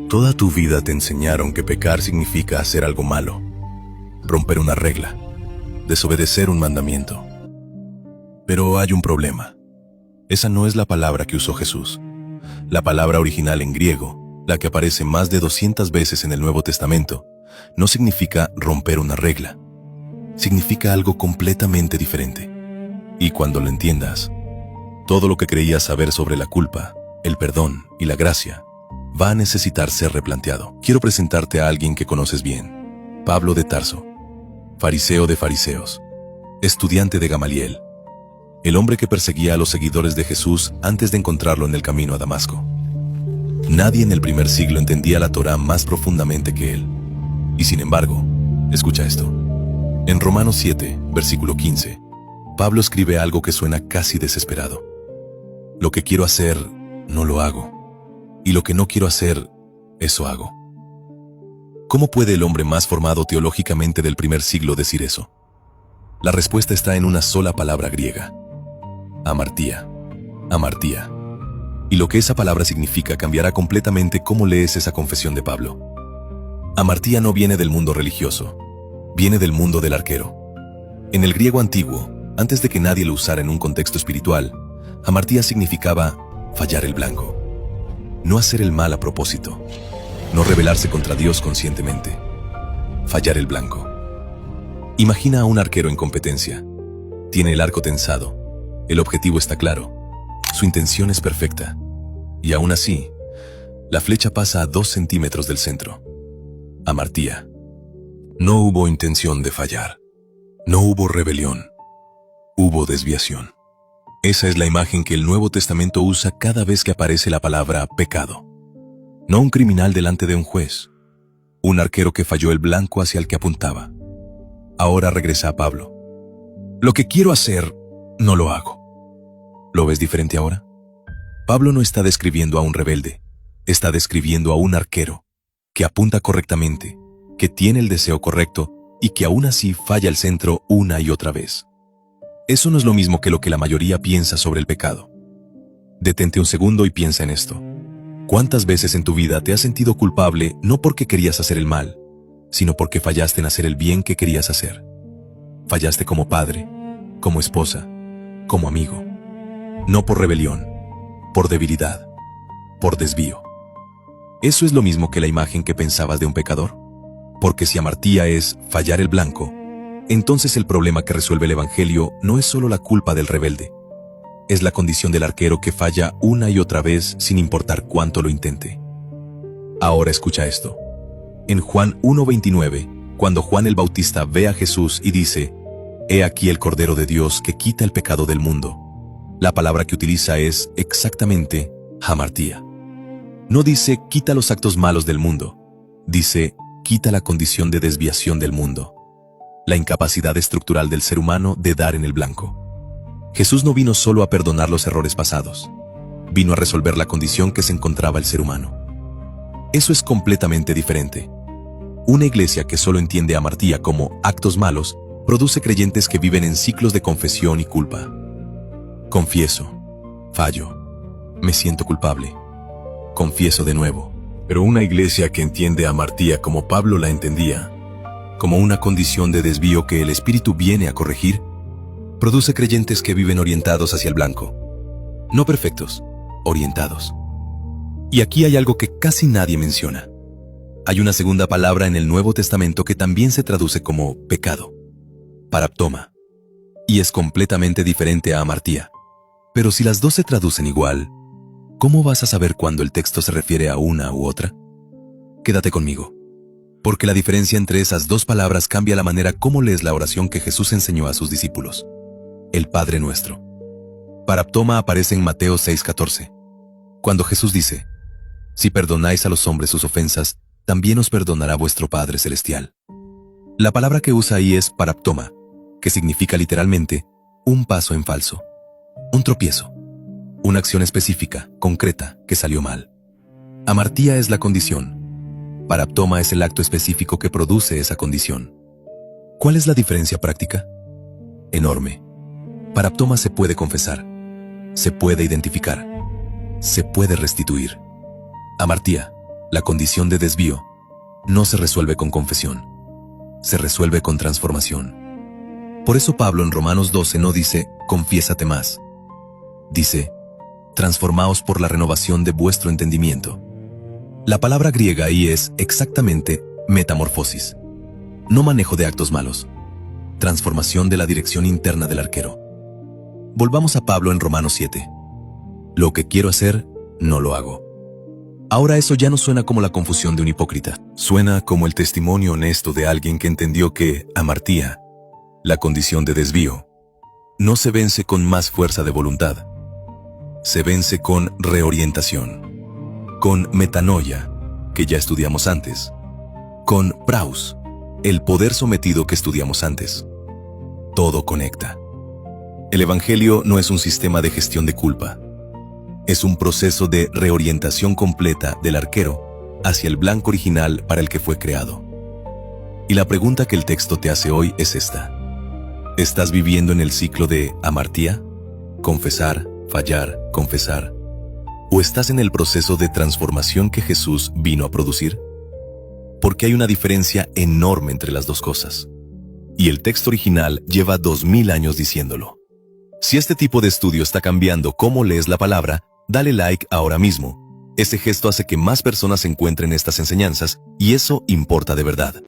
Toda tu vida te enseñaron que pecar significa hacer algo malo, romper una regla, desobedecer un mandamiento. Pero hay un problema. Esa no es la palabra que usó Jesús. La palabra original en griego, la que aparece más de 200 veces en el Nuevo Testamento, no significa romper una regla. Significa algo completamente diferente. Y cuando lo entiendas, todo lo que creías saber sobre la culpa, el perdón y la gracia va a necesitar ser replanteado. Quiero presentarte a alguien que conoces bien. Pablo de Tarso, fariseo de fariseos, estudiante de Gamaliel, el hombre que perseguía a los seguidores de Jesús antes de encontrarlo en el camino a Damasco. Nadie en el primer siglo entendía la Torá más profundamente que él. Y sin embargo, escucha esto. En Romanos 7, versículo 15, Pablo escribe algo que suena casi desesperado. Lo que quiero hacer, no lo hago. Y lo que no quiero hacer, eso hago. ¿Cómo puede el hombre más formado teológicamente del primer siglo decir eso? La respuesta está en una sola palabra griega: amartía. Amartía. Y lo que esa palabra significa cambiará completamente cómo lees esa confesión de Pablo. Amartía no viene del mundo religioso, viene del mundo del arquero. En el griego antiguo, antes de que nadie lo usara en un contexto espiritual, amartía significaba fallar el blanco. No hacer el mal a propósito, no rebelarse contra Dios conscientemente, fallar el blanco. Imagina a un arquero en competencia. Tiene el arco tensado, el objetivo está claro, su intención es perfecta, y aún así, la flecha pasa a 2 centímetros del centro. Amartía. No hubo intención de fallar, no hubo rebelión, hubo desviación. Esa es la imagen que el Nuevo Testamento usa cada vez que aparece la palabra pecado. No un criminal delante de un juez, un arquero que falló el blanco hacia el que apuntaba. Ahora regresa a Pablo. Lo que quiero hacer, no lo hago. ¿Lo ves diferente ahora? Pablo no está describiendo a un rebelde, está describiendo a un arquero que apunta correctamente, que tiene el deseo correcto y que aún así falla el centro una y otra vez. Eso no es lo mismo que lo que la mayoría piensa sobre el pecado. Detente un segundo y piensa en esto. ¿Cuántas veces en tu vida te has sentido culpable no porque querías hacer el mal, sino porque fallaste en hacer el bien que querías hacer? Fallaste como padre, como esposa, como amigo. No por rebelión, por debilidad, por desvío. ¿Eso es lo mismo que la imagen que pensabas de un pecador? Porque si amartía es fallar el blanco, entonces el problema que resuelve el Evangelio no es solo la culpa del rebelde, es la condición del arquero que falla una y otra vez sin importar cuánto lo intente. Ahora escucha esto. En Juan 1:29, cuando Juan el Bautista ve a Jesús y dice: «He aquí el Cordero de Dios que quita el pecado del mundo», la palabra que utiliza es exactamente hamartía. No dice quita los actos malos del mundo, dice quita la condición de desviación del mundo, la incapacidad estructural del ser humano de dar en el blanco. Jesús no vino solo a perdonar los errores pasados, vino a resolver la condición que se encontraba el ser humano. Eso es completamente diferente. Una iglesia que solo entiende amartía como actos malos produce creyentes que viven en ciclos de confesión y culpa. Confieso, fallo, me siento culpable, confieso de nuevo. Pero una iglesia que entiende amartía como Pablo la entendía, como una condición de desvío que el Espíritu viene a corregir, produce creyentes que viven orientados hacia el blanco. No perfectos, orientados. Y aquí hay algo que casi nadie menciona. Hay una segunda palabra en el Nuevo Testamento que también se traduce como pecado, paraptoma, y es completamente diferente a amartía. Pero si las dos se traducen igual, ¿cómo vas a saber cuándo el texto se refiere a una u otra? Quédate conmigo, porque la diferencia entre esas dos palabras cambia la manera como lees la oración que Jesús enseñó a sus discípulos. El Padre Nuestro. Paraptoma aparece en Mateo 6:14, cuando Jesús dice: «Si perdonáis a los hombres sus ofensas, también os perdonará vuestro Padre Celestial». La palabra que usa ahí es paraptoma, que significa literalmente un paso en falso, un tropiezo, una acción específica, concreta, que salió mal. Amartía es la condición. Paraptoma es el acto específico que produce esa condición. ¿Cuál es la diferencia práctica? Enorme. Paraptoma se puede confesar, se puede identificar, se puede restituir. Amartía La condición de desvío no se resuelve con confesión, se resuelve con transformación. Por eso Pablo en Romanos 12 no dice, confiésate más. Dice, transformaos por la renovación de vuestro entendimiento. La palabra griega ahí es exactamente metamorfosis. No manejo de actos malos. Transformación de la dirección interna del arquero. Volvamos a Pablo en Romanos 7. Lo que quiero hacer, no lo hago. Ahora eso ya no suena como la confusión de un hipócrita. Suena como el testimonio honesto de alguien que entendió que, amartía, la condición de desvío, no se vence con más fuerza de voluntad. Se vence con reorientación, con metanoia, que ya estudiamos antes, con praus, el poder sometido que estudiamos antes. Todo conecta. El Evangelio no es un sistema de gestión de culpa. Es un proceso de reorientación completa del arquero hacia el blanco original para el que fue creado. Y la pregunta que el texto te hace hoy es esta. ¿Estás viviendo en el ciclo de amartía? Confesar, fallar, confesar. ¿O estás en el proceso de transformación que Jesús vino a producir? Porque hay una diferencia enorme entre las dos cosas. Y el texto original lleva 2000 años diciéndolo. Si este tipo de estudio está cambiando cómo lees la palabra, dale like ahora mismo. Ese gesto hace que más personas encuentren estas enseñanzas y eso importa de verdad.